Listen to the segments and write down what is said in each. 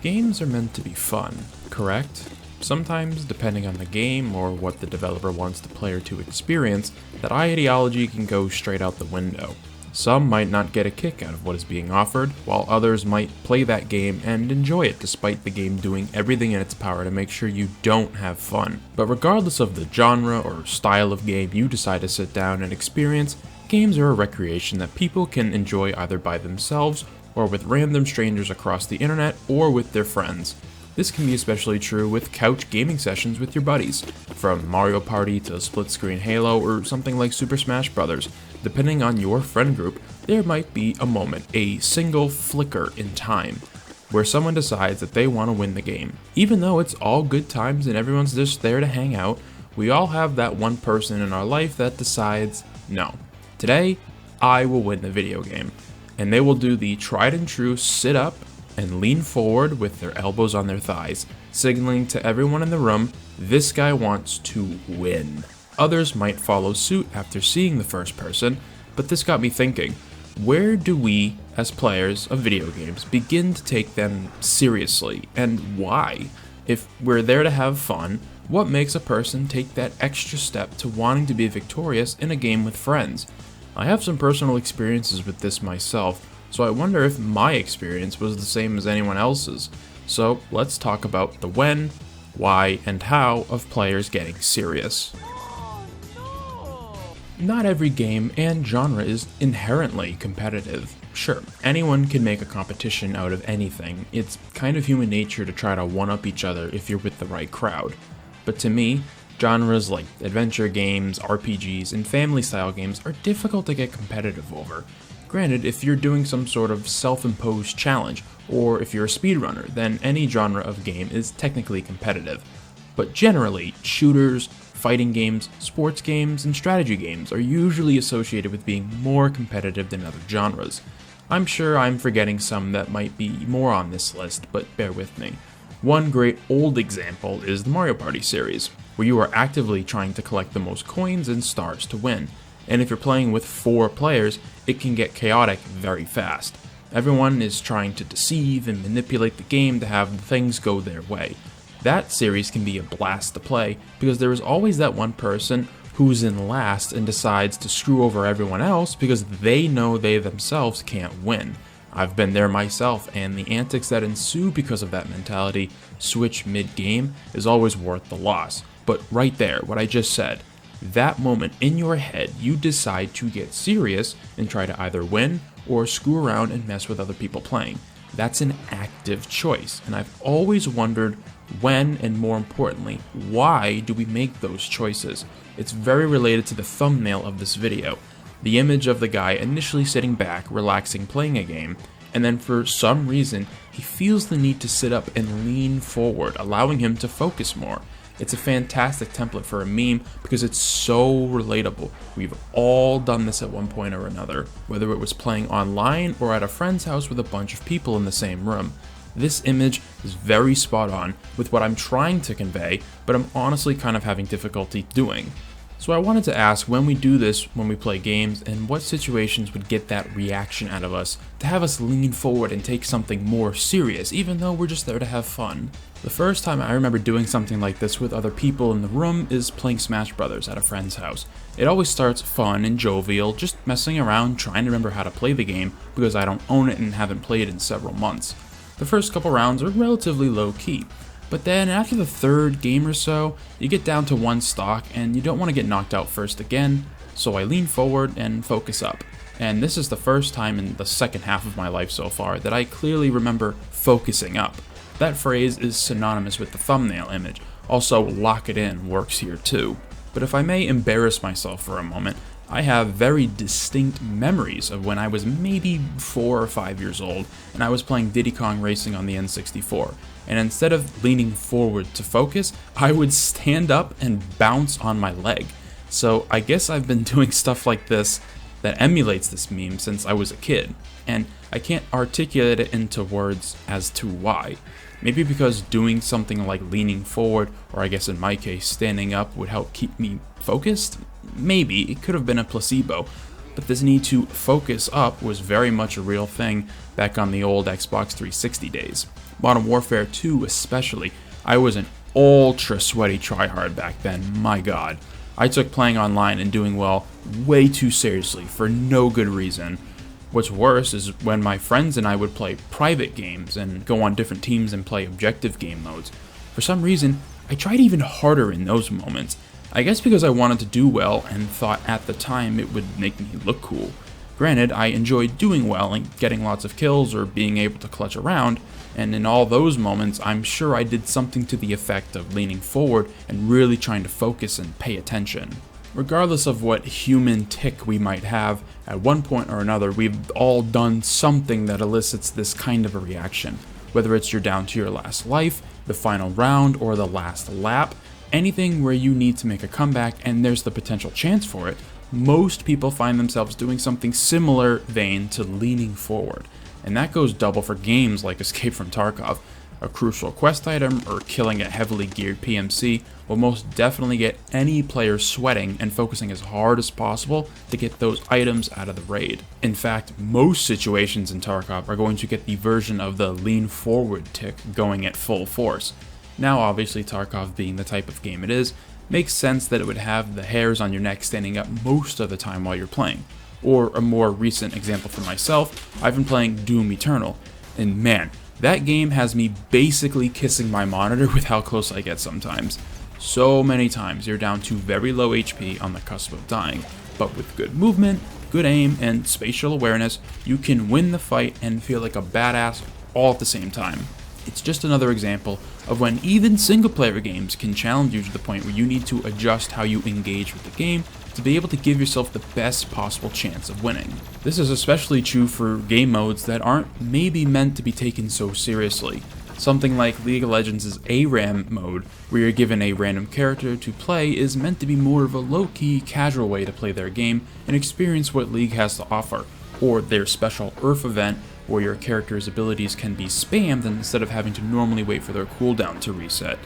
Games are meant to be fun, correct? Sometimes, depending on the game or what the developer wants the player to experience, that ideology can go straight out the window. Some might not get a kick out of what is being offered, while others might play that game and enjoy it despite the game doing everything in its power to make sure you don't have fun. But regardless of the genre or style of game you decide to sit down and experience, games are a recreation that people can enjoy either by themselves or with random strangers across the internet or with their friends. This can be especially true with couch gaming sessions with your buddies, from Mario Party to split-screen Halo or something like Super Smash Bros. Depending on your friend group, there might be a moment, a single flicker in time, where someone decides that they want to win the game. Even though it's all good times and everyone's just there to hang out, we all have that one person in our life that decides, no, today I will win the video game. And they will do the tried and true sit up and lean forward with their elbows on their thighs, signaling to everyone in the room, this guy wants to win. Others might follow suit after seeing the first person, but this got me thinking, where do we, as players of video games, begin to take them seriously, and why? If we're there to have fun, what makes a person take that extra step to wanting to be victorious in a game with friends? I have some personal experiences with this myself, so I wonder if my experience was the same as anyone else's. So let's talk about the when, why, and how of players getting serious. Not every game and genre is inherently competitive. Sure, anyone can make a competition out of anything. It's kind of human nature to try to one-up each other if you're with the right crowd. But to me, genres like adventure games, RPGs, and family-style games are difficult to get competitive over. Granted, if you're doing some sort of self-imposed challenge, or if you're a speedrunner, then any genre of game is technically competitive. But generally, shooters, fighting games, sports games, and strategy games are usually associated with being more competitive than other genres. I'm sure I'm forgetting some that might be more on this list, but bear with me. One great old example is the Mario Party series, where you are actively trying to collect the most coins and stars to win. And if you're playing with 4 players, it can get chaotic very fast. Everyone is trying to deceive and manipulate the game to have things go their way. That series can be a blast to play because there is always that one person who's in last and decides to screw over everyone else because they know they themselves can't win. I've been there myself, and the antics that ensue because of that mentality, switch mid-game, is always worth the loss. But right there, what I just said, that moment in your head, you decide to get serious and try to either win or screw around and mess with other people playing. That's an active choice, and I've always wondered when, and more importantly, why do we make those choices? It's very related to the thumbnail of this video. The image of the guy initially sitting back, relaxing, playing a game, and then for some reason, he feels the need to sit up and lean forward, allowing him to focus more. It's a fantastic template for a meme because it's so relatable. We've all done this at one point or another, whether it was playing online or at a friend's house with a bunch of people in the same room. This image is very spot on with what I'm trying to convey, but I'm honestly kind of having difficulty doing. So I wanted to ask when we do this when we play games, and what situations would get that reaction out of us to have us lean forward and take something more serious, even though we're just there to have fun. The first time I remember doing something like this with other people in the room is playing Smash Bros. At a friend's house. It always starts fun and jovial, just messing around trying to remember how to play the game because I don't own it and haven't played it in several months. The first couple rounds are relatively low key. But then after the third game or so, you get down to 1 stock and you don't want to get knocked out first again, so I lean forward and focus up. And this is the first time in the second half of my life so far that I clearly remember focusing up. That phrase is synonymous with the thumbnail image, also lock it in works here too. But if I may embarrass myself for a moment, I have very distinct memories of when I was maybe 4 or 5 years old and I was playing Diddy Kong Racing on the N64. And instead of leaning forward to focus, I would stand up and bounce on my leg. So I guess I've been doing stuff like this that emulates this meme since I was a kid, and I can't articulate it into words as to why. Maybe because doing something like leaning forward, or I guess in my case standing up, would help keep me focused? Maybe, it could have been a placebo. but this need to focus up was very much a real thing back on the old Xbox 360 days. Modern Warfare 2 especially, I was an ultra sweaty tryhard back then, my god. I took playing online and doing well way too seriously for no good reason. What's worse is when my friends and I would play private games and go on different teams and play objective game modes. For some reason, I tried even harder in those moments. I guess because I wanted to do well and thought at the time it would make me look cool. Granted, I enjoyed doing well and getting lots of kills or being able to clutch around, and in all those moments, I'm sure I did something to the effect of leaning forward and really trying to focus and pay attention. Regardless of what human tick we might have, at one point or another, we've all done something that elicits this kind of a reaction. Whether it's you're down to your last life, the final round, or the last lap, anything where you need to make a comeback and there's the potential chance for it, most people find themselves doing something similar vein to leaning forward. And that goes double for games like Escape from Tarkov. A crucial quest item or killing a heavily geared PMC will most definitely get any player sweating and focusing as hard as possible to get those items out of the raid. In fact, most situations in Tarkov are going to get the version of the lean forward tick going at full force. Now obviously Tarkov being the type of game it is, makes sense that it would have the hairs on your neck standing up most of the time while you're playing. Or a more recent example for myself, I've been playing Doom Eternal, and man, that game has me basically kissing my monitor with how close I get sometimes. So many times you're down to very low HP on the cusp of dying, but with good movement, good aim, and spatial awareness, you can win the fight and feel like a badass all at the same time. It's just another example of when even single-player games can challenge you to the point where you need to adjust how you engage with the game to be able to give yourself the best possible chance of winning. This is especially true for game modes that aren't maybe meant to be taken so seriously. Something like League of Legends' ARAM mode, where you're given a random character to play, is meant to be more of a low-key, casual way to play their game and experience what League has to offer, or their special URF event, where your character's abilities can be spammed instead of having to normally wait for their cooldown to reset.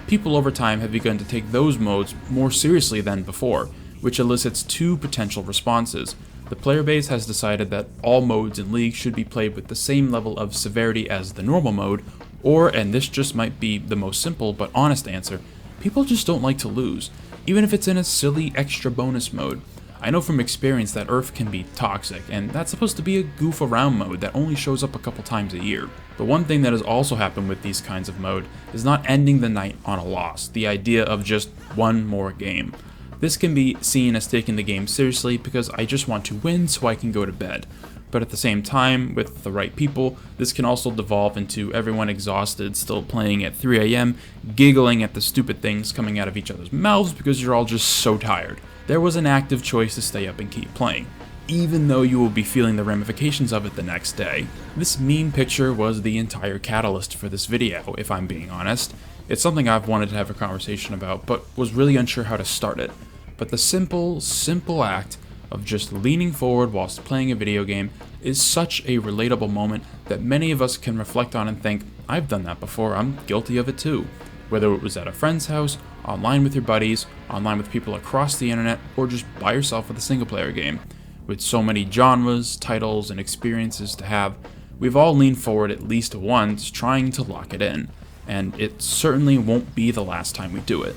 People over time have begun to take those modes more seriously than before, which elicits two potential responses. The player base has decided that all modes in League should be played with the same level of severity as the normal mode, or, and this just might be the most simple but honest answer, people just don't like to lose, even if it's in a silly extra bonus mode. I know from experience that URF can be toxic, and that's supposed to be a goof around mode that only shows up a couple times a year. But one thing that has also happened with these kinds of mode is not ending the night on a loss, the idea of just one more game. This can be seen as taking the game seriously because I just want to win so I can go to bed. But at the same time, with the right people, this can also devolve into everyone exhausted, still playing at 3 AM, giggling at the stupid things coming out of each other's mouths because you're all just so tired. There was an active choice to stay up and keep playing, even though you will be feeling the ramifications of it the next day. This meme picture was the entire catalyst for this video, if I'm being honest. It's something I've wanted to have a conversation about, but was really unsure how to start it. But the simple act of just leaning forward whilst playing a video game is such a relatable moment that many of us can reflect on and think, I've done that before, I'm guilty of it too. Whether it was at a friend's house, online with your buddies, online with people across the internet, or just by yourself with a single player game. With so many genres, titles, and experiences to have, we've all leaned forward at least once trying to lock it in, and it certainly won't be the last time we do it.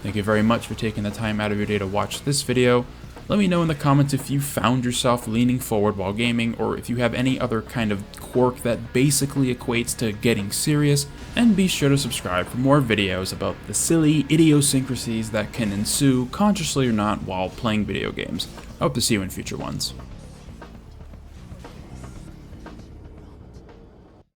Thank you very much for taking the time out of your day to watch this video. Let me know in the comments if you found yourself leaning forward while gaming, or if you have any other kind of quirk that basically equates to getting serious, and be sure to subscribe for more videos about the silly idiosyncrasies that can ensue, consciously or not, while playing video games. I hope to see you in future ones.